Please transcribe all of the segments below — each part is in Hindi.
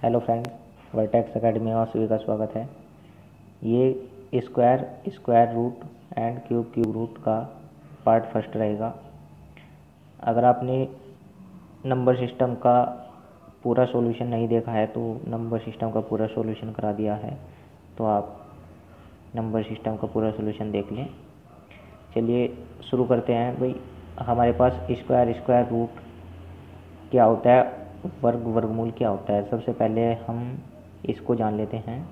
हेलो फ्रेंड, वर्टेक्स एकेडमी में आप सभी का स्वागत है। ये square root and cube root का पार्ट फर्स्ट रहेगा। अगर आपने नंबर सिस्टम का पूरा सॉल्यूशन नहीं देखा है तो नंबर सिस्टम का पूरा सॉल्यूशन करा दिया है, तो आप नंबर सिस्टम का पूरा सॉल्यूशन देख लें। चलिए शुरू करते हैं। भाई हमारे पास स्क्वायर रूट क्या होता है, वर्गमूल क्या होता है। सबसे पहले हम इसको जान लेते हैं।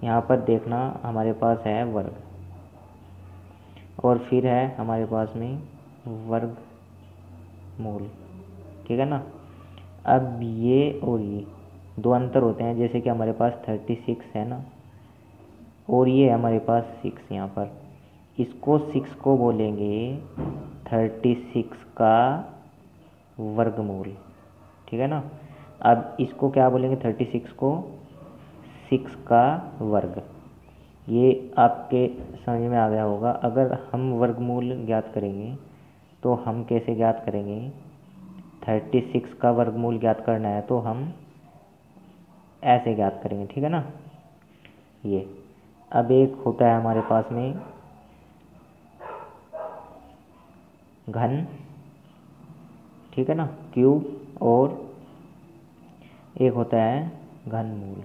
यहाँ पर देखना, हमारे पास है वर्ग और फिर है हमारे पास में वर्गमूल, ठीक है ना। अब ये और ये दो अंतर होते हैं, जैसे कि हमारे पास 36 है ना, और ये हमारे पास 6 यहाँ पर। इसको 6 को बोलेंगे 36 का वर्गमूल, ठीक है ना। अब इसको क्या बोलेंगे, 36 को 6 का वर्ग। ये आपके समझ में आ गया होगा। अगर हम वर्गमूल ज्ञात करेंगे तो हम कैसे ज्ञात करेंगे। 36 का वर्गमूल ज्ञात करना है तो हम ऐसे ज्ञात करेंगे, ठीक है ना। ये अब एक होता है हमारे पास में घन, ठीक है ना, क्यूब, और एक होता है घनमूल।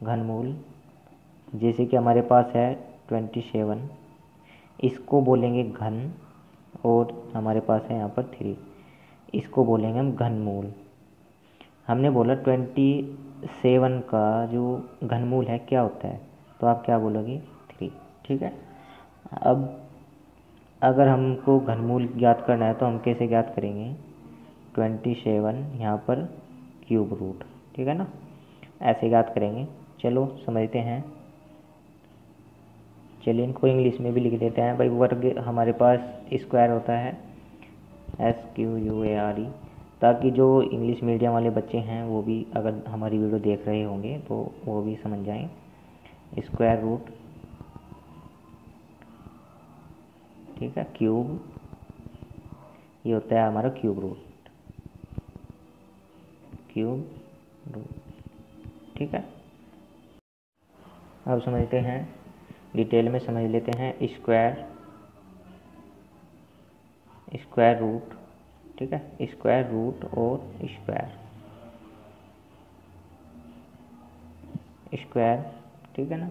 घनमूल जैसे कि हमारे पास है 27, इसको बोलेंगे घन, और हमारे पास है यहाँ पर 3, इसको बोलेंगे हम घनमूल। हमने बोला 27 का जो घनमूल है क्या होता है, तो आप क्या बोलोगे, 3, ठीक है। अब अगर हमको घनमूल ज्ञात करना है तो हम कैसे ज्ञात करेंगे, 27 यहाँ पर क्यूब रूट, ठीक है ना, ऐसे ज्ञात करेंगे। चलो समझते हैं। चलिए इनको इंग्लिश में भी लिख देते हैं। भाई वर्ग हमारे पास स्क्वायर होता है, SQUARE, ताकि जो इंग्लिश मीडियम वाले बच्चे हैं वो भी अगर हमारी वीडियो देख रहे होंगे तो वो भी समझ जाएं। स्क्वायर रूट, ठीक है, क्यूब, ये होता है हमारा क्यूब रूट, ठीक है। अब समझते हैं, डिटेल में समझ लेते हैं। स्क्वायर रूट, ठीक है, स्क्वायर रूट और स्क्वायर, ठीक है ना।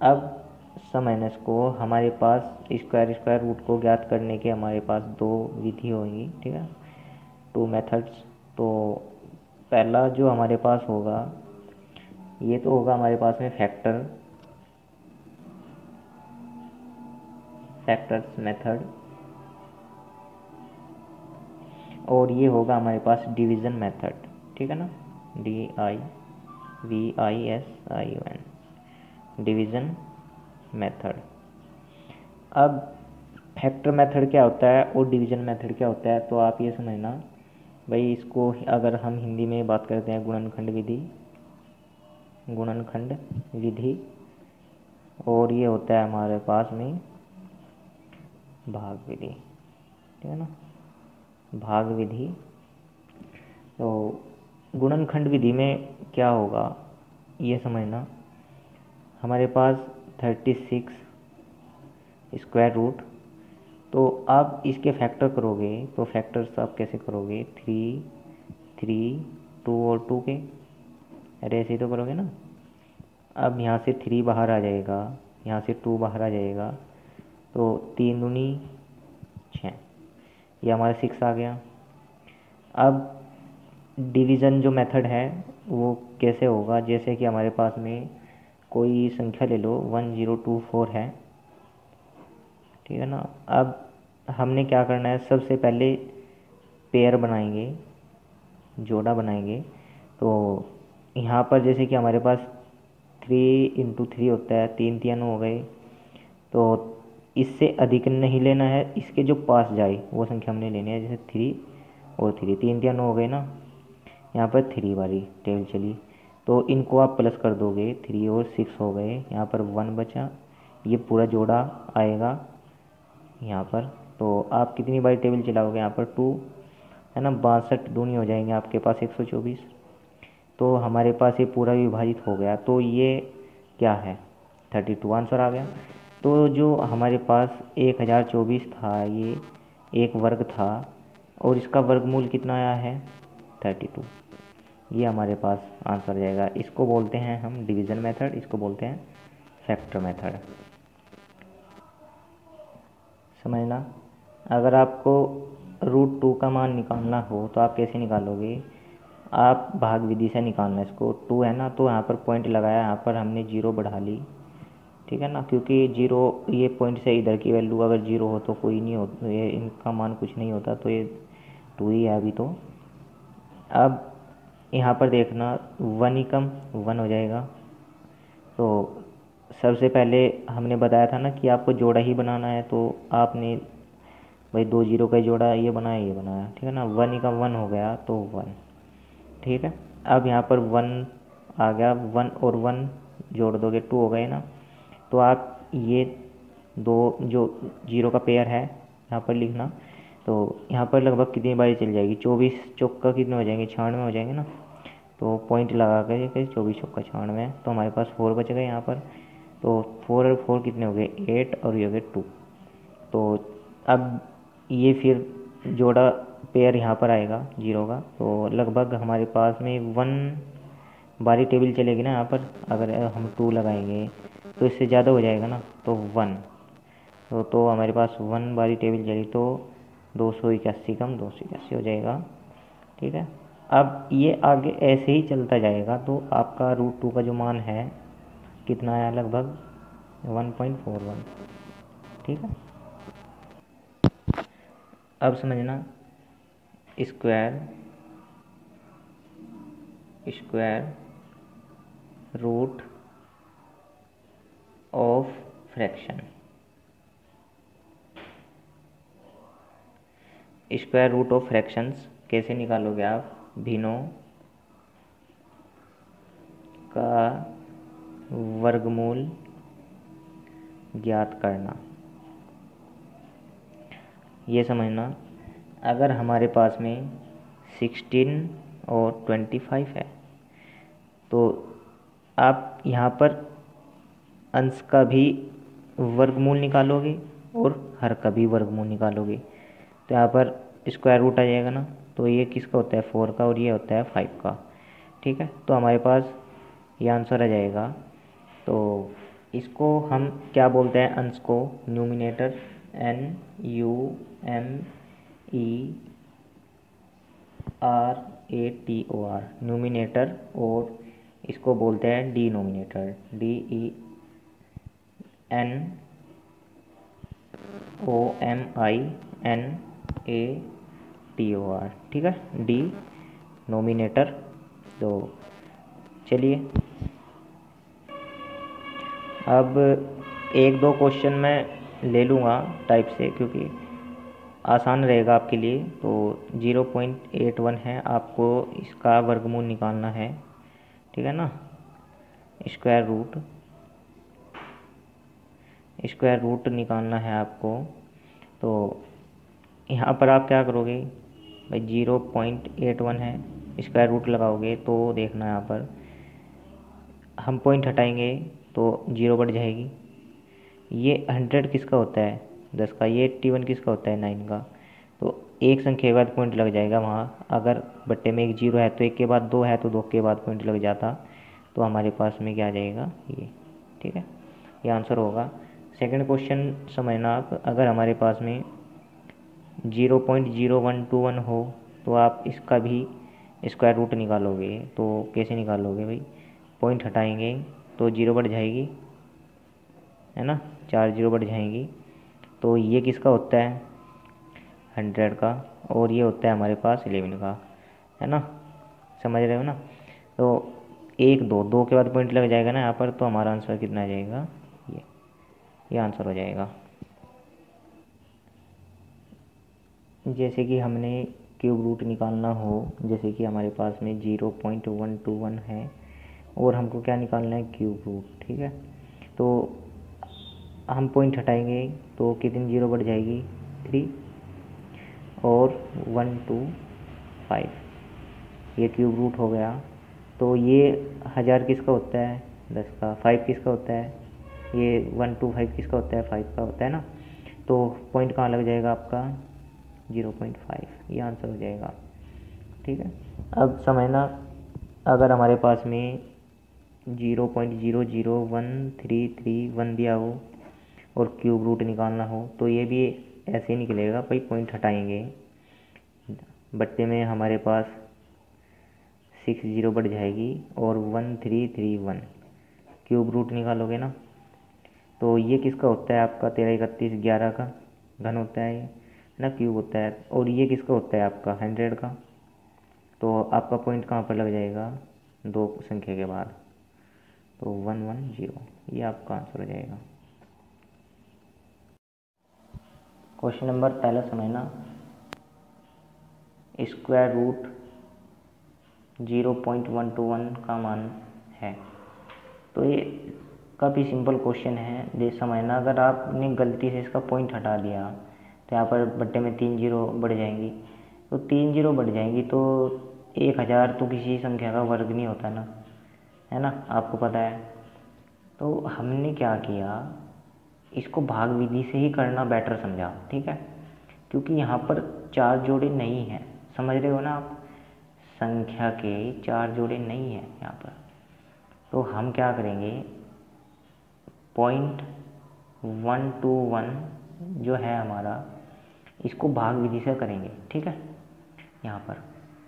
अब समझना इसको, हमारे पास स्क्वायर रूट को ज्ञात करने के हमारे पास दो विधि होंगी, ठीक है, 2 मेथड्स। तो पहला जो हमारे पास होगा, ये तो होगा हमारे पास में फैक्टर्स मेथड, और ये होगा हमारे पास डिवीज़न मेथड, ठीक है ना, DIVISION, डिवीज़न मेथड। अब फैक्टर मेथड क्या होता है और डिवीज़न मेथड क्या होता है, तो आप ये समझना। भाई इसको अगर हम हिंदी में बात करते हैं, गुणनखंड विधि, और ये होता है हमारे पास में भाग विधि, ठीक है ना, भाग विधि। तो गुणनखंड विधि में क्या होगा ये समझना। हमारे पास 36 स्क्वायर रूट, तो आप इसके फैक्टर करोगे तो फैक्टर्स आप कैसे करोगे, 3, 3, 2 और 2 के, अरे ऐसे ही तो करोगे ना। अब यहाँ से 3 बाहर आ जाएगा, यहाँ से 2 बाहर आ जाएगा, तो 3 दूनी 6, ये हमारा 6 आ गया। अब डिवीज़न जो मेथड है वो कैसे होगा, जैसे कि हमारे पास में कोई संख्या ले लो, 1024 है, ठीक है ना। अब हमने क्या करना है, सबसे पहले पेयर बनाएंगे, जोड़ा बनाएंगे। तो यहाँ पर जैसे कि हमारे पास 3 × 3 होता है, 3 3 हो गए, तो इससे अधिक नहीं लेना है, इसके जो पास जाए वो संख्या हमने लेनी है। जैसे 3 और 3, 3 3 हो गए ना, यहाँ पर 3 वाली टेबल चली, तो इनको आप प्लस कर दोगे, 3 और 6 हो गए, यहाँ पर 1 बचा, ये पूरा जोड़ा आएगा यहाँ पर। तो आप कितनी बारी टेबल चलाओगे, यहाँ पर 2 है ना, 62 दूनी हो जाएंगे आपके पास 124। तो हमारे पास ये पूरा विभाजित हो गया, तो ये क्या है 32 आंसर आ गया। तो जो हमारे पास 1024 था, ये एक वर्ग था और इसका वर्गमूल कितना आया है 32, ये हमारे पास आंसर जाएगा। इसको बोलते हैं हम डिवीज़न मेथड, इसको बोलते हैं फैक्टर मेथड, समझना। अगर आपको √2 का मान निकालना हो तो आप कैसे निकालोगे, आप भाग विधि से निकालना। इसको 2 है ना, तो यहाँ पर पॉइंट लगाया, यहाँ पर हमने 0 बढ़ा ली, ठीक है ना, क्योंकि 0 ये पॉइंट से इधर की वैल्यू अगर 0 हो तो कोई नहीं हो, ये इनका मान कुछ नहीं होता, तो ये 2 ही है अभी। तो अब यहाँ पर देखना 1 ही कम 1 हो जाएगा। तो सबसे पहले हमने बताया था ना कि आपको जोड़ा ही बनाना है, तो आपने भाई 2 0 का जोड़ा ये बनाया ये बनाया, ठीक है ना। 1 ही का 1 हो गया तो 1, ठीक है। अब यहाँ पर 1 आ गया, 1 और 1 जोड़ दोगे 2 हो गए ना। तो आप ये दो जो 0 का पेयर है यहाँ पर लिखना। तो यहाँ पर लगभग कितनी बारी चल जाएगी, 24 चौका कितने हो जाएंगे 96 हो जाएंगे ना। तो पॉइंट लगा कर 24 चौका 96, तो हमारे पास 4 बच गए यहाँ पर। तो 4 और 4 कितने हो गए 8 और ये हो गए 2। तो अब ये फिर जोड़ा पेयर यहाँ पर आएगा 0 का, तो लगभग हमारे पास में 1 बारी टेबल चलेगी ना यहाँ पर। अगर हम 2 लगाएंगे तो इससे ज़्यादा हो जाएगा ना, तो 1, तो हमारे पास 1 बारी टेबल चली, तो 281 कम 281 हो जाएगा, ठीक है। अब ये आगे ऐसे ही चलता जाएगा, तो आपका √2 का जो मान है कितना आया, लगभग 1.41, ठीक है। अब समझना, square root of fraction, square root of fractions कैसे निकालोगे आप, भिन्नों का वर्गमूल ज्ञात करना। ये समझना, अगर हमारे पास में 16 और 25 है, तो आप यहाँ पर अंश का भी वर्गमूल निकालोगे और हर का भी वर्गमूल निकालोगे, तो यहाँ पर स्क्वायर रूट आ जाएगा ना। तो ये किसका होता है 4 का और ये होता है 5 का, ठीक है। तो हमारे पास ये आंसर आ जाएगा। तो इसको हम क्या बोलते हैं, अंश को न्यूमिनेटर NUMERATOR न्यूमिनेटर, और इसको बोलते हैं डिनोमिनेटर DENOMINATOR, ठीक है, डिनोमिनेटर। तो चलिए अब 1-2 क्वेश्चन मैं ले लूँगा टाइप से, क्योंकि आसान रहेगा आपके लिए। तो 0.81 है, आपको इसका वर्गमूल निकालना है, ठीक है ना। स्क्वायर रूट निकालना है आपको। तो यहाँ पर आप क्या करोगे भाई, 0.81 है, स्क्वायर रूट लगाओगे तो देखना यहाँ पर हम पॉइंट हटाएंगे तो 0 बढ़ जाएगी। ये 100 किसका होता है 10 का, ये 81 किसका होता है 9 का। तो एक संख्या के बाद पॉइंट लग जाएगा वहाँ, अगर बट्टे में एक 0 है तो 1 के बाद 2 है तो 2 के बाद पॉइंट लग जाता। तो हमारे पास में क्या आ जाएगा ये, ठीक है, ये आंसर होगा। सेकंड क्वेश्चन समझना आप, अगर हमारे पास में 0.0121 हो तो आप इसका भी स्क्वायर रूट निकालोगे। तो कैसे निकालोगे भाई, पॉइंट हटाएंगे तो 0 बढ़ जाएगी, है ना, 4 0 बढ़ जाएंगी। तो ये किसका होता है 100 का, और ये होता है हमारे पास 11 का, है ना, समझ रहे हो ना। तो 1 2 2 के बाद पॉइंट लग जाएगा ना यहाँ पर, तो हमारा आंसर कितना आ जाएगा, ये आंसर हो जाएगा। जैसे कि हमने क्यूब रूट निकालना हो, जैसे कि हमारे पास में 0.121 है और हमको क्या निकालना है क्यूब रूट, ठीक है। तो हम पॉइंट हटाएंगे तो कितनी 0 बढ़ जाएगी 3 और 1 2 5, ये क्यूब रूट हो गया। तो ये 1000 किसका होता है, 10 का, 5 किसका होता है, ये 1 2 5 किसका होता है, 5 का होता है ना। तो पॉइंट कहाँ लग जाएगा आपका, 0.5, ये आंसर हो जाएगा। ठीक है, अब समझना, अगर हमारे पास में 0.001331 दिया हो और क्यूब रूट निकालना हो तो ये भी ऐसे ही निकलेगा भाई, पॉइंट हटाएंगे, बट्टे में हमारे पास 6 0 बढ़ जाएगी और 1331 क्यूब रूट निकालोगे ना, तो ये किसका होता है आपका, 13 31 11 का घन होता है ये ना, क्यूब होता है। और ये किसका होता है आपका, 100 का। तो आपका पॉइंट कहाँ पर लग जाएगा, 2 संख्या के बाद, तो 110, ये आपका आंसर हो जाएगा। क्वेश्चन नंबर पहला समझना, स्क्वायर रूट 0.121 का मान है। तो ये काफ़ी सिंपल क्वेश्चन है, देख समझना। अगर आपने गलती से इसका पॉइंट हटा दिया तो यहाँ पर बट्टे में 3 0 बढ़ जाएंगी, तो 3 0 बढ़ जाएंगी तो 1000 तो किसी संख्या का वर्ग नहीं होता ना, है ना, आपको पता है। तो हमने क्या किया, इसको भाग विधि से ही करना बेटर समझा, ठीक है, क्योंकि यहाँ पर 4 जोड़े नहीं हैं, समझ रहे हो ना आप, संख्या के 4 जोड़े नहीं हैं यहाँ पर। तो हम क्या करेंगे, 0.121 जो है हमारा, इसको भाग विधि से करेंगे, ठीक है। यहाँ पर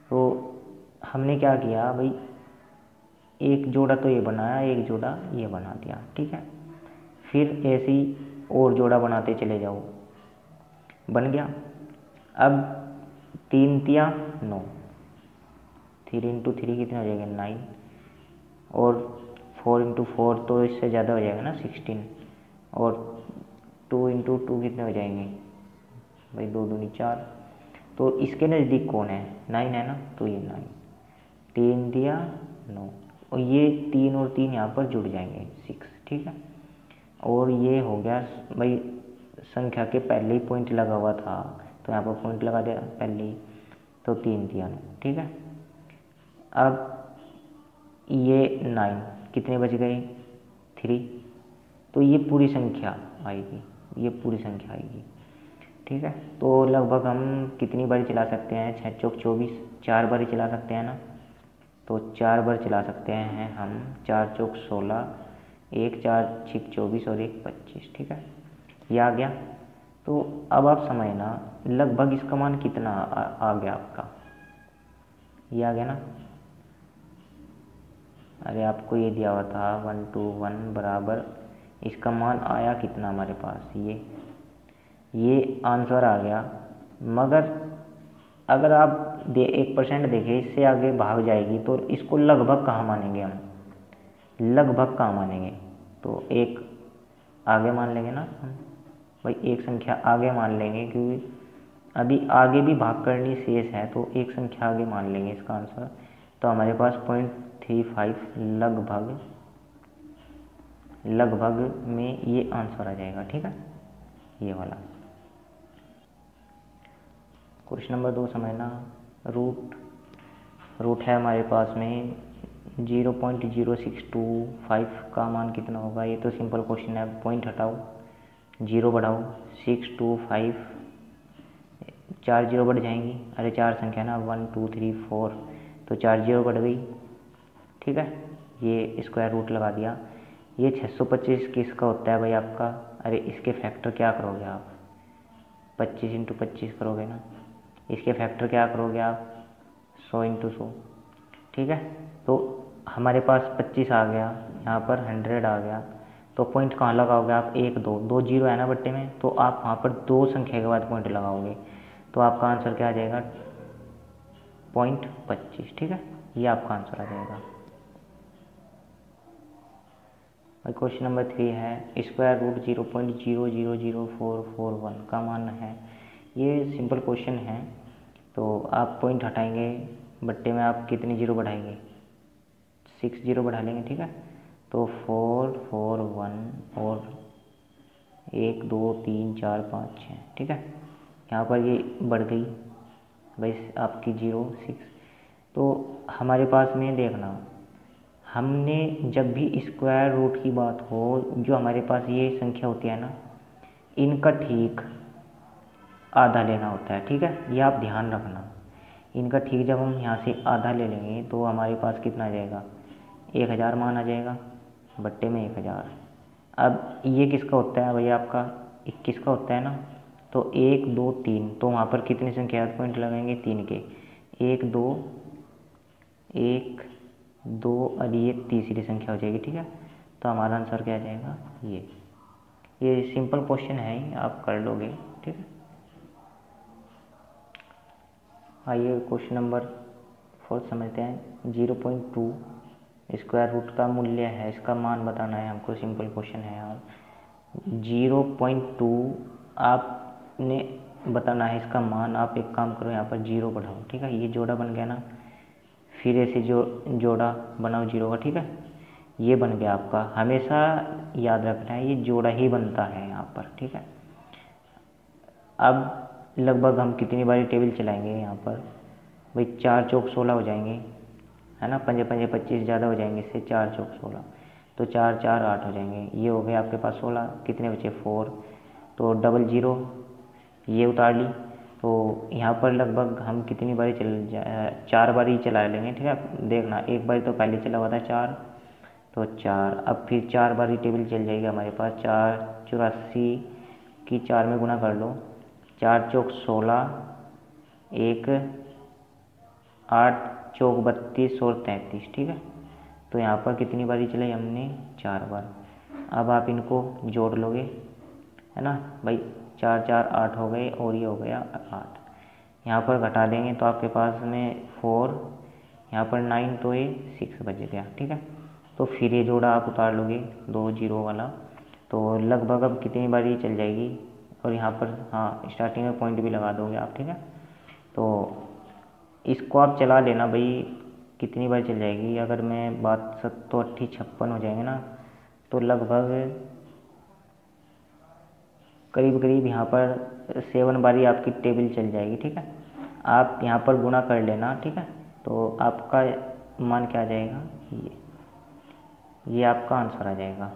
तो हमने क्या किया भाई, एक जोड़ा तो ये बनाया, एक जोड़ा ये बना दिया, ठीक है। फिर ऐसे ही और जोड़ा बनाते चले जाओ, बन गया। अब 3 तिया 9, 3 इंटू 3 कितना हो जाएगा, 9, और 4 इंटू 4 तो इससे ज़्यादा हो जाएगा ना, 16, और 2 इंटू 2 कितने हो जाएंगे भाई, 2 दूनी 4। तो इसके नज़दीक कौन है, 9 है ना, तो ये 9, 3 दिया 9, और ये 3 और 3 यहाँ पर जुड़ जाएंगे 6, ठीक है। और ये हो गया भाई, संख्या के पहले ही पॉइंट लगा हुआ था तो यहाँ पर पॉइंट लगा दिया पहले ही, तो 3 दिया 9, ठीक है। अब ये 9 कितने बच गए, 3, तो ये पूरी संख्या आएगी, ये पूरी संख्या आएगी, ठीक है। तो लगभग हम कितनी बार चला सकते हैं, 6 चौक 24, 4 बार चला सकते हैं ना, तो 4 बार चला सकते हैं हम, 4 चौक 16, 1 4 6 24 और 1 25, ठीक है, ये आ गया। तो अब आप समझना, लगभग इसका मान कितना आ गया आपका, ये आ गया ना। अरे आपको ये दिया हुआ था 121 बराबर, इसका मान आया कितना हमारे पास, ये आंसर आ गया। मगर अगर आप 1% देखें, इससे आगे भाग जाएगी तो इसको लगभग कहाँ मानेंगे हम, लगभग कहाँ मानेंगे, तो एक आगे मान लेंगे ना हम भाई, एक संख्या आगे मान लेंगे, क्योंकि अभी आगे भी भाग करनी शेष है, तो एक संख्या आगे मान लेंगे इसका आंसर। तो हमारे पास 0.35 लगभग में ये आंसर आ जाएगा, ठीक है, ये वाला। क्वेश्चन नंबर 2 समझना, रूट है हमारे पास में 0.0625 का मान कितना होगा। ये तो सिंपल क्वेश्चन है, पॉइंट हटाओ, 0 बढ़ाओ, 625, 4 0 बढ़ जाएंगी, अरे 4 संख्या ना, 1 2 3 4, तो 4 0 बढ़ गई, ठीक है। ये स्क्वायर रूट लगा दिया। ये 625 किसका होता है भाई आपका, अरे इसके फैक्टर क्या करोगे आप, 25 इंटू 25 करोगे ना, इसके फैक्टर क्या करोगे आप, 100 इंटू 100, ठीक है। तो हमारे पास 25 आ गया, यहाँ पर 100 आ गया, तो पॉइंट कहाँ लगाओगे आप, 1 2 0 है ना बट्टे में, तो आप वहाँ पर 2 संख्या के बाद पॉइंट लगाओगे, तो आपका आंसर क्या आ जाएगा, 0.25, ठीक है, ये आपका आंसर आ जाएगा। भाई क्वेश्चन नंबर 3 है, स्क्वायर रूट 0.000441 का मान है। ये सिंपल क्वेश्चन है, तो आप पॉइंट हटाएंगे, बट्टे में आप कितनी 0 बढ़ाएंगे, 6 0 बढ़ा लेंगे, ठीक है। तो 4 4 1 और 1 2 3 4 5 6, ठीक है। यहाँ पर ये बढ़ गई भाई आपकी 0 6, तो हमारे पास में देखना हमने जब भी स्क्वायर रूट की बात हो, जो हमारे पास ये संख्या होती है ना, इनका ठीक आधा लेना होता है, ठीक है, ये आप ध्यान रखना। इनका ठीक जब हम यहाँ से आधा ले लेंगे तो हमारे पास कितना आ जाएगा, 1000 मान आ जाएगा, बट्टे में 1000। अब ये किसका होता है भैया, आपका 21 का होता है ना, तो 1 2 3, तो वहाँ पर कितनी संख्या पॉइंट लगाएंगे, 3 के, 1 2 1 2 और ये तीसरी संख्या हो जाएगी, ठीक है। तो हमारा आंसर क्या आ जाएगा, ये सिंपल क्वेश्चन है ही, आप कर लोगे, ठीक है। आइए क्वेश्चन नंबर 4 समझते हैं। 0.2 स्क्वायर रूट का मूल्य है, इसका मान बताना है हमको, सिंपल क्वेश्चन है यार। 0.2 आपने बताना है इसका मान। आप एक काम करो, यहाँ पर 0 बढ़ाओ, ठीक है, ये जोड़ा बन गया ना, फिर ऐसे जोड़ा बनाओ 0 का, ठीक है, ये बन गया आपका। हमेशा याद रखना है ये जोड़ा ही बनता है यहाँ पर, ठीक है। अब लगभग हम कितनी बारी टेबल चलाएंगे यहाँ पर भाई, 4 चौक 16 हो जाएंगे, है ना, 5 5 25 ज़्यादा हो जाएंगे इससे, 4 चौक 16, तो 4 4 8 हो जाएंगे, ये हो गए आपके पास 16, कितने बचे 4, तो 00 ये उतार ली। तो यहाँ पर लगभग हम कितनी बारी 4 बारी चला लेंगे, ठीक है। देखना, एक बारी तो पहले चला हुआ था 4, तो 4, अब फिर 4 बारी टेबल चल जाएगी हमारे पास। 4 84 की 4 में गुना कर लो, 4 चौक 16, 1 8 चौक 32 और 33, ठीक है। तो यहाँ पर कितनी बारी चलाई हमने, 4 बार। अब आप इनको जोड़ लोगे, है ना भाई, 4 4 8 हो गए और ये हो गया 8। यहाँ पर घटा देंगे तो आपके पास में 4, यहाँ पर 9, तो ये 6 बच गया, ठीक है। तो फिर ये जोड़ा आप उतार लोगे 2 0 वाला, तो लगभग अब कितनी बारी चल जाएगी, और यहाँ पर हाँ स्टार्टिंग में पॉइंट भी लगा दोगे आप, ठीक है। तो इसको आप चला लेना भाई, कितनी बार चल जाएगी, अगर मैं बात 7 8 56 हो जाएंगे ना, तो लगभग करीब करीब यहाँ पर 7 बारी आपकी टेबल चल जाएगी, ठीक है। आप यहाँ पर गुना कर लेना, ठीक है, तो आपका मान क्या आ जाएगा, ये आपका आंसर आ जाएगा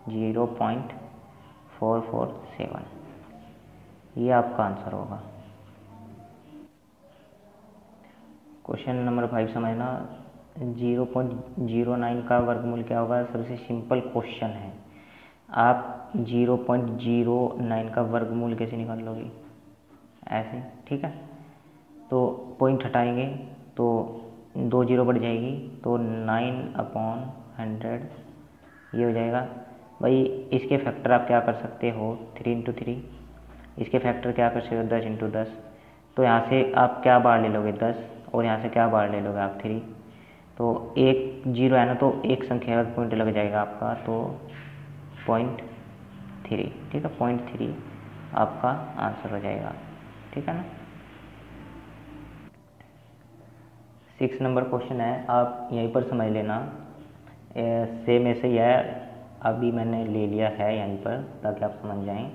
0.447, ये आपका आंसर होगा। क्वेश्चन नंबर 5 समझना। 0.09 का वर्गमूल क्या होगा, सबसे सिंपल क्वेश्चन है। आप 0.09 का वर्गमूल कैसे निकाल लोगे, ऐसे, ठीक है। तो पॉइंट हटाएंगे तो 2 0 बढ़ जाएगी, तो 9/100 ये हो जाएगा भाई। इसके फैक्टर आप क्या कर सकते हो, 3 × 3, इसके फैक्टर क्या कर सकते हो, 10 × 10। तो यहाँ से आप क्या बार ले लोगे, 10, और यहाँ से क्या बार ले लोगे आप, 3। तो 1 0 है ना, तो एक संख्या का पॉइंट लग जाएगा आपका, तो 0.3, ठीक है, 0.3 आपका आंसर हो जाएगा, ठीक है ना। 6 नंबर क्वेश्चन है, आप यहीं पर समझ लेना, सेम ऐसे ही है, अभी मैंने ले लिया है यहीं पर ताकि आप समझ जाएं,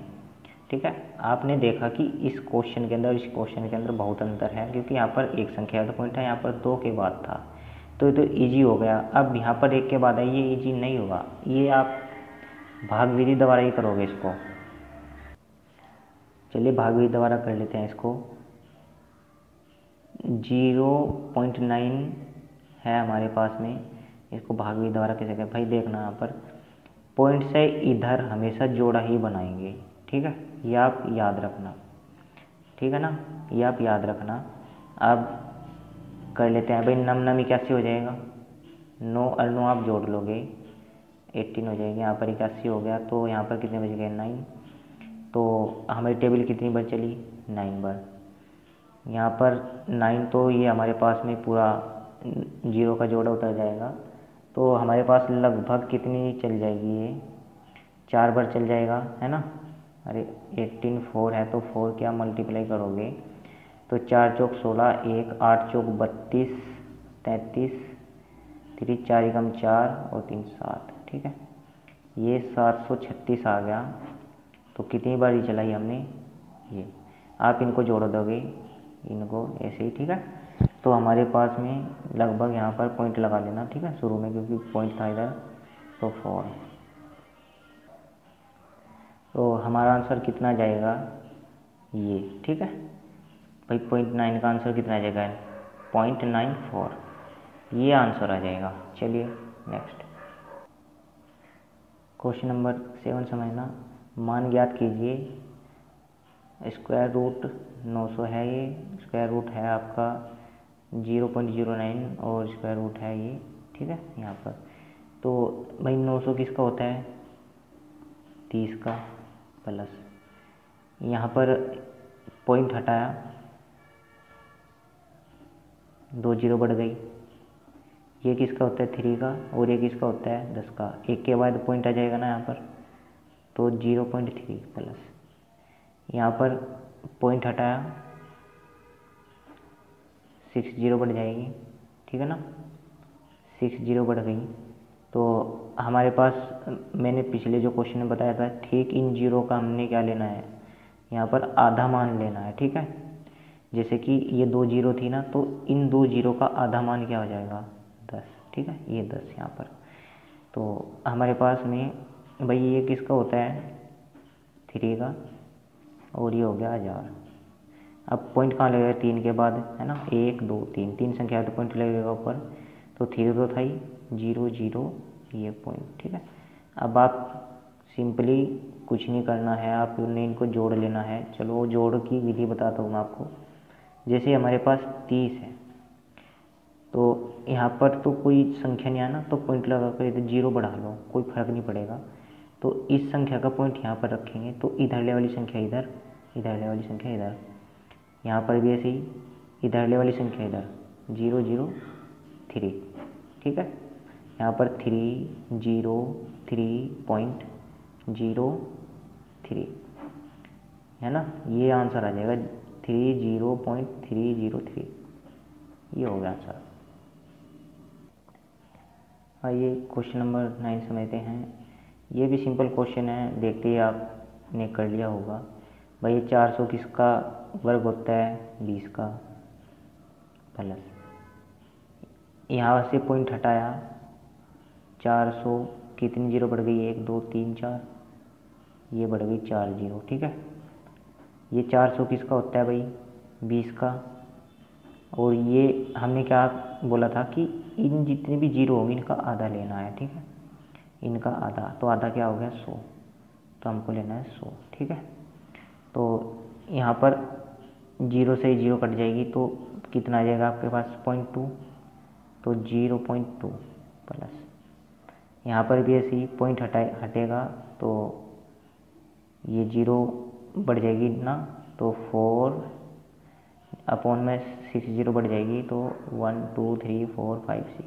ठीक है। आपने देखा कि इस क्वेश्चन के अंदर, इस क्वेश्चन के अंदर बहुत अंतर है, क्योंकि यहाँ पर एक संख्या का पॉइंट है, यहाँ पर 2 के बाद था, तो ये तो ईजी हो गया। अब यहाँ पर 1 के बाद है, ये ईजी नहीं होगा, ये आप भाग विधि द्वारा ही करोगे इसको। चलिए भाग विधि द्वारा कर लेते हैं इसको। 0.9 है हमारे पास में, इसको भाग विधि द्वारा कैसे करें भाई, देखना यहाँ पर पॉइंट से इधर हमेशा जोड़ा ही बनाएंगे, ठीक है, ये आप याद रखना, ठीक है ना, ये आप याद रखना। अब कर लेते हैं भाई, 9 81 हो जाएगा, 9 और 9 आप जोड़ लोगे 18 हो जाएगी, यहाँ पर 81 हो गया, तो यहाँ पर कितने बच गए, 9। तो हमारी टेबल कितनी बार चली, 9 बार। यहाँ पर 9, तो ये हमारे पास में पूरा 0 का जोड़ा उतर जाएगा, तो हमारे पास लगभग कितनी चल जाएगी, ये 4 बार चल जाएगा, है ना। अरे 18 4 है, तो 4 क्या मल्टीप्लाई करोगे, तो 4 चौक 16, 1 8 चौक 32 33, 3 4 एकम 4 और 3 7, ठीक है, ये 736 आ गया। तो कितनी बारी चलाई हमने, ये आप इनको जोड़ दोगे, इनको ऐसे ही, ठीक है। तो तो हमारे पास में लगभग यहाँ पर पॉइंट लगा लेना, ठीक है, शुरू में, क्योंकि पॉइंट था इधर, तो 4। तो हमारा आंसर कितना जाएगा ये, ठीक है भाई। 0.9 का आंसर कितना आ जाएगा, 0.94, ये आंसर आ जाएगा। चलिए नेक्स्ट क्वेश्चन नंबर 7 समझना। मान ज्ञात कीजिए, स्क्वायर रूट 900 है, ये स्क्वायर रूट है आपका 0.09 और स्क्वायर रूट है ये, ठीक है यहाँ पर। तो भाई 900 किसका होता है, 30 का, प्लस यहाँ पर पॉइंट हटाया, 2 जीरो बढ़ गई, ये किसका होता है 3 का, और ये किसका होता है 10 का, एक के बाद पॉइंट आ जाएगा ना यहाँ पर, तो 0.3 प्लस यहाँ पर पॉइंट हटाया, 6 जीरो बढ़ जाएगी, ठीक है ना, 6 जीरो बढ़ गई। तो हमारे पास, मैंने पिछले जो क्वेश्चन में बताया था, ठीक इन जीरो का हमने क्या लेना है, यहाँ पर आधा मान लेना है, ठीक है। जैसे कि ये 2 जीरो थी ना, तो इन 2 जीरो का आधा मान क्या हो जाएगा, 10, ठीक है, ये 10 यहाँ पर। तो हमारे पास में भाई ये किसका होता है, 3 का, और ये हो गया 1000। अब पॉइंट कहाँ लगेगा, 3 के बाद, है ना, 1 2 3, 3 संख्या तो पॉइंट लगेगा ऊपर, तो 3 तो था ही, 0 0 ये पॉइंट, ठीक है। अब आप सिंपली कुछ नहीं करना है, आपने इनको जोड़ लेना है। चलो वो जोड़ की विधि बताता हूँ मैं आपको। जैसे हमारे पास 30 है, तो यहाँ पर तो कोई संख्या नहीं आया ना, तो पॉइंट लगा कर इधर 0 बढ़ा लो, कोई फर्क नहीं पड़ेगा। तो इस संख्या का पॉइंट यहाँ पर रखेंगे, तो इधरले वाली संख्या इधर, इधरले वाली संख्या इधर, यहाँ पर भी ऐसे ही, इधरले वाली संख्या इधर, 0 0 3, ठीक है। यहाँ पर 3 0 3.03 है ना, ये आंसर आ जाएगा 30.303, ये हो गया आंसर। आइए क्वेश्चन नंबर 9 समझते हैं। ये भी सिंपल क्वेश्चन है, देखते ही आपने कर लिया होगा। भाई 400 किसका वर्ग होता है, 20 का, प्लस यहाँ से पॉइंट हटाया, 400 कितनी जीरो बढ़ गई, 1 2 3 4, ये बढ़ गई 4 जीरो, ठीक है। ये 400 किसका होता है भाई, 20 का, और ये हमने क्या बोला था कि इन जितने भी जीरो होंगे इनका आधा लेना है, ठीक है, इनका आधा, तो आधा क्या हो गया 100, तो हमको लेना है 100, ठीक है। तो यहाँ पर जीरो से जीरो कट जाएगी, तो कितना आ जाएगा आपके पास, 0.2, तो 0.2 प्लस यहाँ पर भी ऐसे ही पॉइंट हटेगा, तो ये जीरो बढ़ जाएगी ना, तो 4 अपॉन में 6 जीरो बढ़ जाएगी, तो 1 2 3 4 5 6,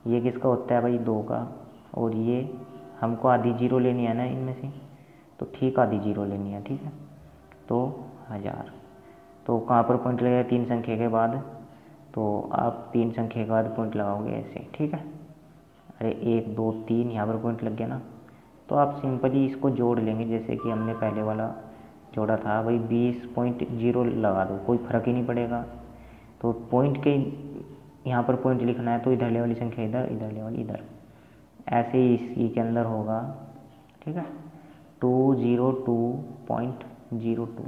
ये किसका होता है भाई 2 का, और ये हमको आधी जीरो लेनी है ना इनमें से, तो ठीक आधी जीरो लेनी है, ठीक है। तो 1000, तो कहाँ पर पॉइंट लगेगा, 3 संख्या के बाद, तो आप 3 संख्या के बाद पॉइंट लगाओगे ऐसे, ठीक है। अरे 1 2 3 यहाँ पर पॉइंट लग गया ना, तो आप सिंपली इसको जोड़ लेंगे, जैसे कि हमने पहले वाला जोड़ा था भाई, 20.0 लगा दो, कोई फ़र्क ही नहीं पड़ेगा। तो पॉइंट के यहाँ पर पॉइंट लिखना है, तो इधरले वाली संख्या इधर, इधरले वाली इधर, ऐसे ही इसी के अंदर होगा, ठीक है, 202.02,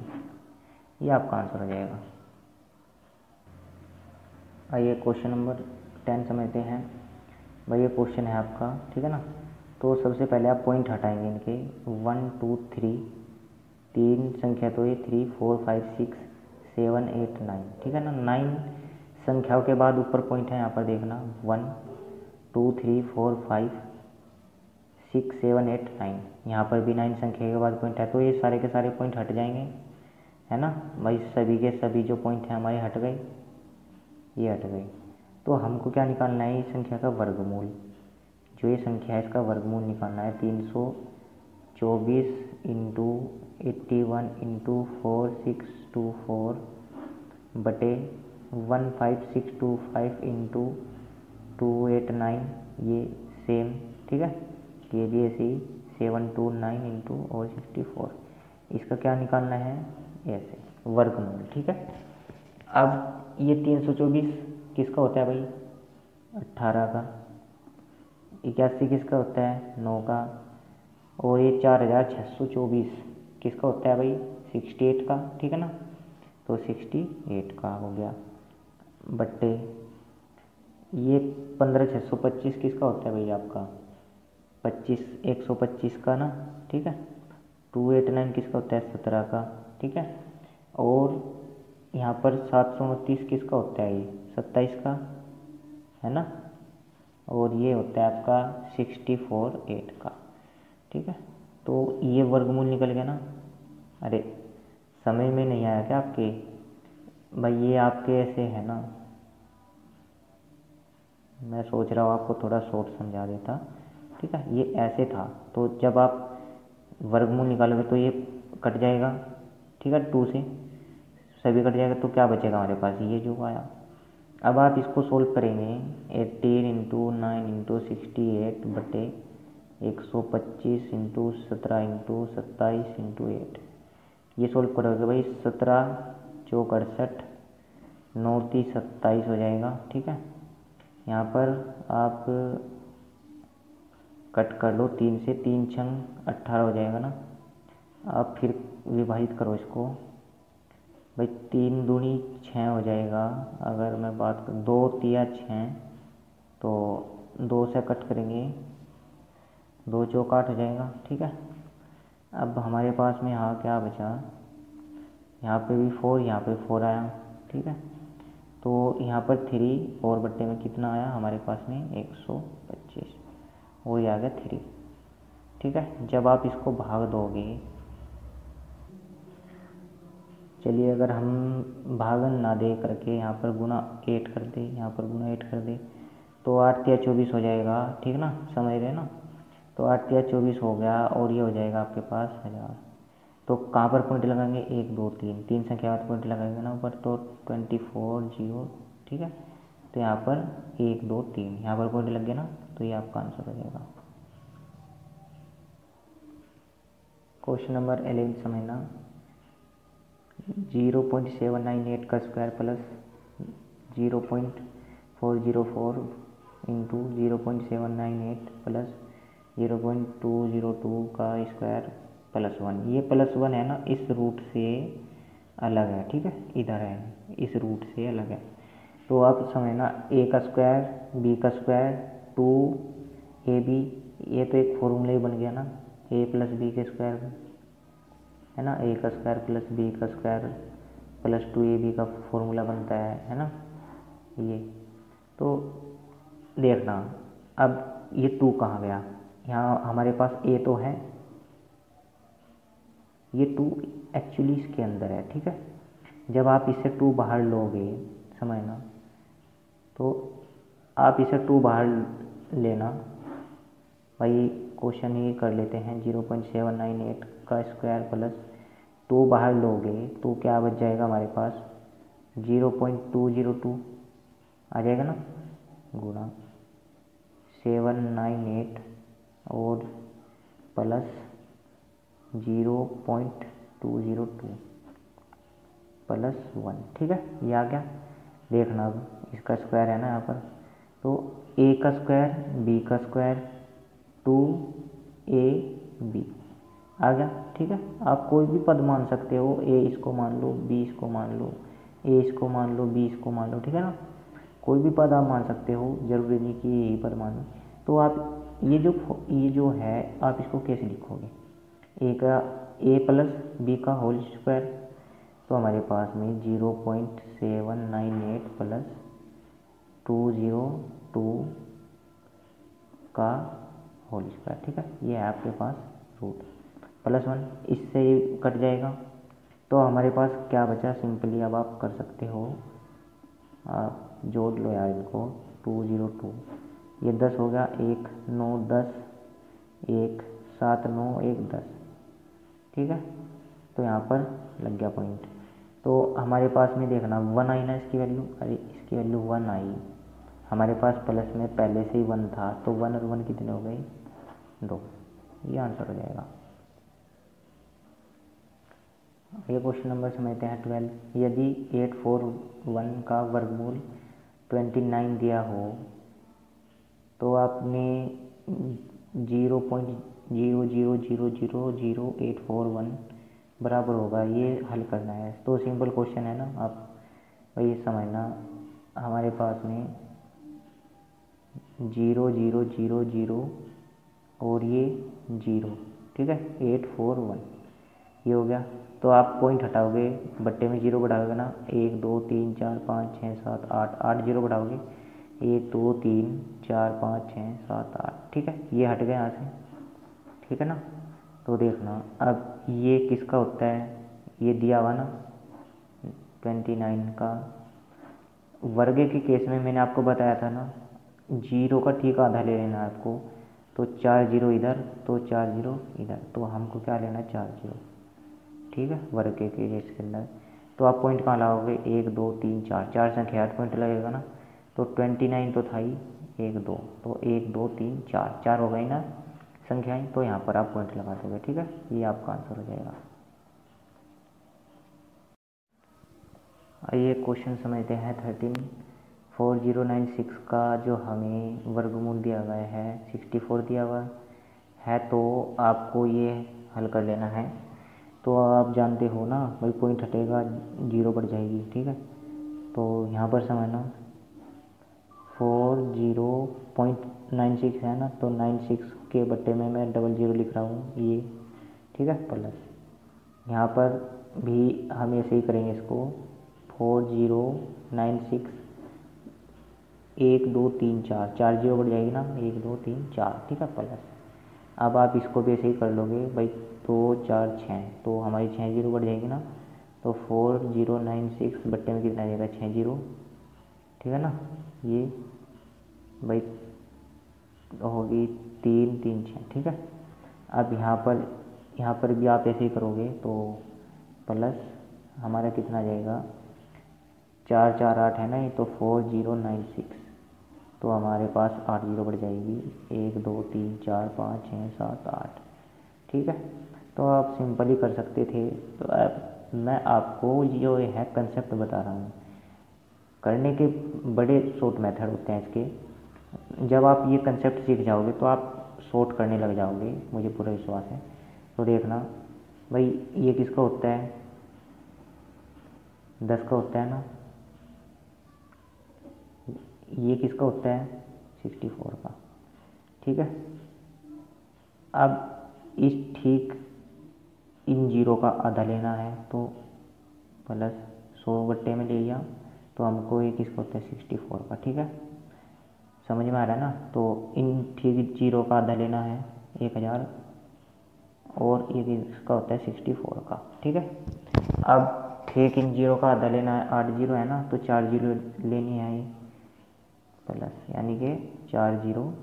ये आपका आंसर हो जाएगा। आइए क्वेश्चन नंबर 10 समझते हैं। भाई ये क्वेश्चन है आपका, ठीक है ना। तो सबसे पहले आप पॉइंट हटाएंगे इनके, 1 2 3, 3 संख्या, तो ये 3 4 5 6 7 8 9, ठीक है ना। 9 संख्याओं के बाद ऊपर पॉइंट है, यहाँ पर देखना, 1 2 3 4 5 6 7 8 9, यहाँ पर भी 9 संख्या के बाद पॉइंट है, तो ये सारे के सारे पॉइंट हट जाएंगे, है ना भाई। सभी के सभी जो पॉइंट हैं हमारे हट गए, ये हट गई। तो हमको क्या निकालना है, इस संख्या का वर्गमूल, जो ये संख्या है इसका वर्गमूल निकालना है। 324 इंटू 81 इंटू 4624 बटे 15625 इंटू 289, ये सेम, ठीक है। ये भी ऐसे ही 729 इंटू और 64, इसका क्या निकालना है, ऐसे वर्गमूल, ठीक है। अब ये 324 किसका होता है भाई? 18 का। 81 किसका होता है? 9 का। और ये 4624 किसका होता है भाई? 68 का, ठीक है ना। तो 68 का हो गया, बट्टे ये 15625 किसका होता है भाई? आपका 125 का ना, ठीक है। 289 किसका होता है? 17 का, ठीक है। और यहाँ पर 729 किसका होता है? ये 27 का है ना। और ये होता है आपका 64 का, ठीक है। तो ये वर्गमूल निकल गया ना। अरे समझ में नहीं आया क्या आपके? भाई ये आपके ऐसे है ना, मैं सोच रहा हूँ आपको थोड़ा शॉर्ट समझा देता, ठीक है। ये ऐसे था, तो जब आप वर्गमूल निकालोगे तो ये कट जाएगा, ठीक है। 2 से सभी कट जाएगा, तो क्या बचेगा हमारे पास? ये जो आया। अब आप इसको सोल्व करेंगे। 18 इंटू 9 इंटू 68 बटे 125 इंटू 17 इंटू 27 इंटू 8। ये सोल्व करोगे भाई, 17 चौक 68, 9 30 27 हो जाएगा, ठीक है। यहाँ पर आप कट कर लो 3 से, 3 छंग 18 हो जाएगा ना। आप फिर विभाजित करो इसको भाई, 3 दूनी 6 हो जाएगा। अगर मैं बात कर 2 तिया 6, तो 2 से कट करेंगे, 2 चौक 8 हो जाएगा, ठीक है। अब हमारे पास में यहाँ क्या बचा? यहाँ पे भी 4, यहाँ पे 4 आया, ठीक है। तो यहाँ पर 3 और बट्टे में कितना आया हमारे पास में? 125, वो ही आ गया 3, ठीक है। जब आप इसको भाग दोगे, चलिए अगर हम भागन ना दे करके यहाँ पर गुना 8 कर दे, यहाँ पर गुना 8 कर दे, तो 8 तिया 24 हो जाएगा, ठीक ना, समझ रहे ना। तो 8 तिया 24 हो गया, और ये हो जाएगा आपके पास 1000। तो कहाँ पर पॉइंट लगाएंगे? 1 2 3, 3 संख्या पर पॉइंट लगाएंगे ना ऊपर, तो 24 0, ठीक है। तो यहाँ पर 1 2 3 यहाँ पर पॉइंट लग गया ना, तो ये आपका आंसर हो जाएगा। क्वेश्चन नंबर 11 समझना। 0.798 का स्क्वायर प्लस 0.404 इंटू 0.798 प्लस 0.202 का स्क्वायर प्लस 1। ये प्लस 1 है ना, इस रूट से अलग है, ठीक है। इधर है, इस रूट से अलग है। तो आप समझना, ए का स्क्वायर बी का स्क्वायर 2ab, ये तो एक फॉर्मूला ही बन गया ना, ए प्लस बी के स्क्वायर है ना। ए का स्क्वायर प्लस बी का स्क्वायर प्लस 2ab का फॉर्मूला बनता है ना ये। तो देखना, अब ये 2 कहाँ गया? यहाँ हमारे पास ए तो है, ये 2 एक्चुअली इसके अंदर है, ठीक है। जब आप इसे 2 बाहर लोगे, समझना, तो आप इसे 2 बाहर लेना भाई। क्वेश्चन ये कर लेते हैं, 0.798 का स्क्वायर प्लस 2 बाहर लोगे तो क्या बच जाएगा हमारे पास? 0.202 आ जाएगा ना, गुणा 798 और प्लस 0.202 प्लस 1, ठीक है। ये आ गया। देखना अब इसका स्क्वायर है ना यहाँ पर, तो ए का स्क्वायर बी का स्क्वायर 2ab आ गया, ठीक है। आप कोई भी पद मान सकते हो, ए इसको मान लो, बी इसको मान लो, ए इसको मान लो, बी इसको मान लो, ठीक है ना। कोई भी पद आप मान सकते हो, जरूरी नहीं कि यही पद मानो। तो आप ये जो है आप इसको कैसे लिखोगे? ए का ए प्लस बी का होल स्क्वायर, तो हमारे पास में 0.798 प्लस 202 का होल स्क्वायर, ठीक है। ये है आपके पास रूट प्लस 1, इससे ही कट जाएगा। तो हमारे पास क्या बचा? सिंपली अब आप कर सकते हो, आप जोड़ लो यार इनको, 202, ये 10 हो गया, 1 9 10, 1 7 9 1 10, ठीक है। तो यहाँ पर लग गया पॉइंट। तो हमारे पास में देखना 1 आई ना इसकी वैल्यू, अरे इसकी वैल्यू 1 आई, हमारे पास प्लस में पहले से ही 1 था, तो 1 और 1 कितने हो गए? 2। ये आंसर हो जाएगा। ये क्वेश्चन नंबर समझते हैं 12। यदि 841 का वर्गमूल 29 दिया हो तो आपने 0.00000841 बराबर होगा, ये हल करना है। तो सिंपल क्वेश्चन है ना, आप वही समझना। हमारे पास में 0000 और ये 0, ठीक है, 841 ये हो गया। तो आप पॉइंट हटाओगे, बट्टे में 0 बढ़ाओगे ना, 1 2 3 4 5 6 7 8, 8 0 बढ़ाओगे, 1 2 3 4 5 6 7 8, ठीक है, ये हट गए यहाँ से, ठीक है ना। तो देखना अब ये किसका होता है, ये दिया हुआ ना 29 का। वर्ग के केस में मैंने आपको बताया था ना, 0 का ठीक आधा ले लेना है आपको। तो 4 0 इधर, तो 4 0 इधर, तो हमको क्या लेना है 4 0, ठीक है, वर्ग के केस के अंदर। तो आप पॉइंट कहाँ लाओगे, 1 2 3 4, 4 संख्या 8 पॉइंट लगेगा ना। तो 29 तो था ही, 1 2, तो 1 2 3 4, 4 हो गई ना संख्याएं, तो यहाँ पर आप पॉइंट लगा दोगे, ठीक है, ये आपका आंसर हो जाएगा। आइए क्वेश्चन समझते हैं 13। 4096 का जो हमें वर्गमूल दिया गया है 64 दिया हुआ है, तो आपको ये हल कर लेना है। तो आप जानते हो ना भाई, पॉइंट हटेगा 0 बढ़ जाएगी, ठीक है। तो यहाँ पर समझना 40.96 है ना, तो 96 के बट्टे में मैं 00 लिख रहा हूँ ये, ठीक है, प्लस यहाँ पर भी हम ऐसे ही करेंगे इसको। 4096 1 2 3 4, 4 0 बढ़ जाएगी ना, 1 2 3 4, ठीक है, प्लस अब आप इसको भी ऐसे ही कर लोगे भाई, 2 4 6, तो हमारी 6 0 बढ़ जाएगी ना। तो 4096 बट्टे में कितना जाएगा 6 0, ठीक है ना, ये भाई होगी 3 3 6, ठीक है। अब यहाँ पर भी आप ऐसे ही करोगे, तो प्लस हमारा कितना जाएगा 4 4 8 है ना ये, तो 4096, तो हमारे पास 8 0 बढ़ जाएगी, 1 2 3 4 5 6 7 8, ठीक है। तो आप सिंपल ही कर सकते थे। तो अब मैं आपको जो है कंसेप्ट बता रहा हूँ, करने के बड़े शॉर्ट मेथड होते हैं इसके। जब आप ये कंसेप्ट सीख जाओगे तो आप शॉर्ट करने लग जाओगे, मुझे पूरा विश्वास है। तो देखना भाई, ये किसका होता है, 10 का होता है ना, ये किसका होता है 64 का, ठीक है। अब इस ठीक इन 0 का आधा लेना है, तो प्लस 100 बट्टे में ले लिया, तो हमको ये किसका होता है 64 का, ठीक है, समझ में आ रहा है ना। तो इन ठीक 0 का आधा लेना है 1000, और ये किसका होता है 64 का, ठीक है। अब ठीक इन 0 का आधा लेना है, 8 0 है ना, तो 4 0 लेनी है ये, प्लस यानी कि 4 0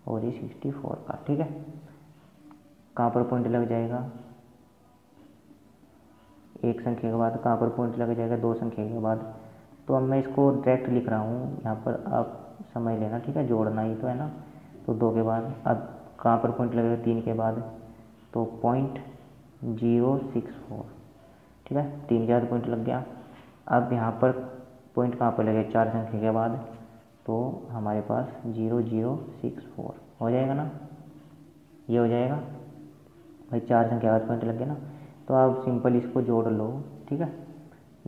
और ये 64 का, ठीक है। कहाँ पर पॉइंट लग जाएगा, एक संख्या के बाद कहाँ पर पॉइंट लग जाएगा, 2 संख्या के बाद। तो अब मैं इसको डायरेक्ट लिख रहा हूँ, यहाँ पर आप समझ लेना, ठीक है, जोड़ना ही तो है ना। तो 2 के बाद अब कहाँ पर पॉइंट लगेगा, 3 के बाद, तो 0.064, ठीक है, 3 के बाद पॉइंट लग गया। अब यहाँ पर पॉइंट कहाँ पर लगेगा, 4 संख्या के बाद, तो हमारे पास 0064 हो जाएगा ना, ये हो जाएगा भाई, 4 संख्या के बाद पॉइंट लग गया ना। तो आप सिंपल इसको जोड़ लो, ठीक है।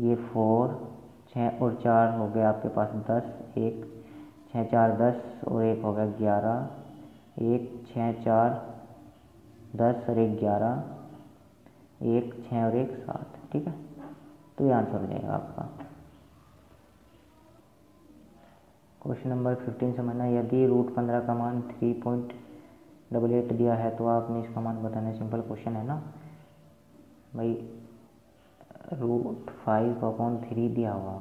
ये 4 6 और 4 हो गया आपके पास 10, 1 6 4 10 और 1 हो गया 11, 1 6 4 10 और 1 11, 1 6 और 1 7, ठीक है। तो ये आंसर हो जाएगा आपका। क्वेश्चन नंबर 15 समझना, यदि √15 का मान 3.88 दिया है तो आपने इसका मान बताना है। सिंपल क्वेश्चन है ना भाई, √5/3 दिया हुआ,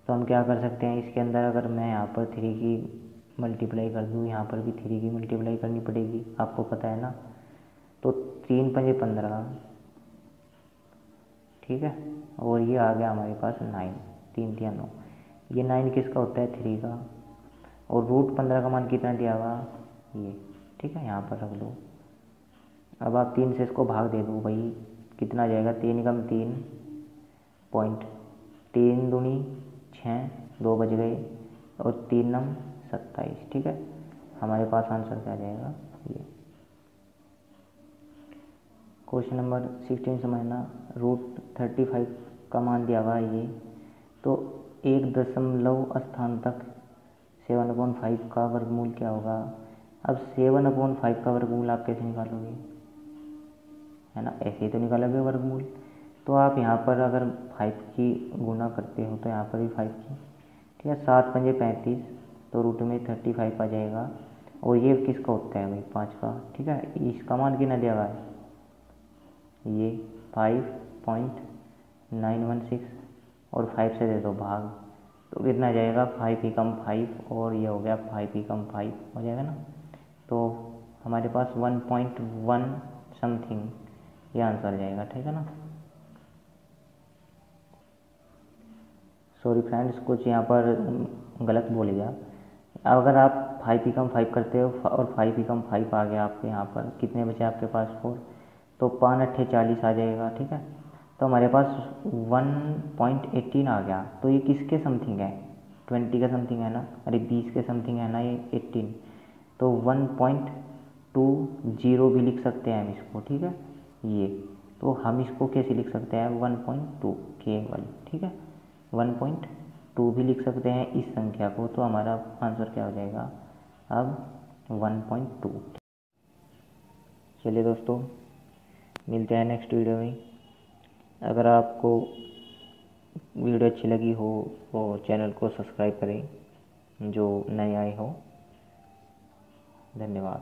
तो हम क्या कर सकते हैं इसके अंदर, अगर मैं यहाँ पर 3 की मल्टीप्लाई कर दूँ, यहाँ पर भी 3 की मल्टीप्लाई करनी पड़ेगी, आपको पता है ना। तो 3 5 15, ठीक है, और ये आ गया हमारे पास 9, 3 3 9, ये 9 किसका होता है 3 का, और √15 का मान कितना दिया हुआ ये, ठीक है, यहाँ पर रख लो। अब आप 3 से इसको भाग दे दो भाई, कितना आ जाएगा, 3 एकम 3 पॉइंट 3 दूनी 6, 2 बज गए और 3 नम 27। ठीक है, हमारे पास आंसर क्या आ जाएगा ये। क्वेश्चन नंबर 16 समझना। √35 का मान दिया हुआ है ये, तो 1 दशमलव स्थान तक 7/5 का वर्गमूल क्या होगा। अब 7/5 का वर्गमूल आप कैसे निकालोगे, है ना, ऐसे ही तो निकालोगे वर्गमूल। तो आप यहाँ पर अगर 5 की गुना करते हो तो यहाँ पर भी 5 की, ठीक है, 7 पंजे 35, तो रूट में 35 आ जाएगा। और ये किसका उत्तर है भाई, 5 का। ठीक है, इसका मान कितना दिया हुआ है, ये 5.916 और 5 से दे दो भाग, तो कितना जाएगा 5 एकम 5 और ये हो गया 5 एकम 5 हो जाएगा ना। तो हमारे पास 1.1 समथिंग ये आंसर जाएगा। ठीक है ना। सॉरी फ्रेंड्स, कुछ यहाँ पर गलत बोल गया। अगर आप 5 एकम 5 करते हो और 5 एकम 5 आ गया आपके यहाँ पर, कितने बचे आपके पास 4, तो 5 अट्ठे 40 आ जाएगा। ठीक है, तो हमारे पास 1.18 आ गया। तो ये किसके समथिंग है, 20 का समथिंग है ना, अरे 20 के समथिंग है ना ये 18, तो 1.20 भी लिख सकते हैं हम इसको। ठीक है, ये तो हम इसको कैसे लिख सकते हैं, 1.2 केवल। ठीक है, 1.2 भी लिख सकते हैं इस संख्या को। तो हमारा आंसर क्या हो जाएगा अब 1.2। चलिए दोस्तों, मिलते हैं नेक्स्ट वीडियो में। अगर आपको वीडियो अच्छी लगी हो तो चैनल को सब्सक्राइब करें जो नए आए हो। धन्यवाद।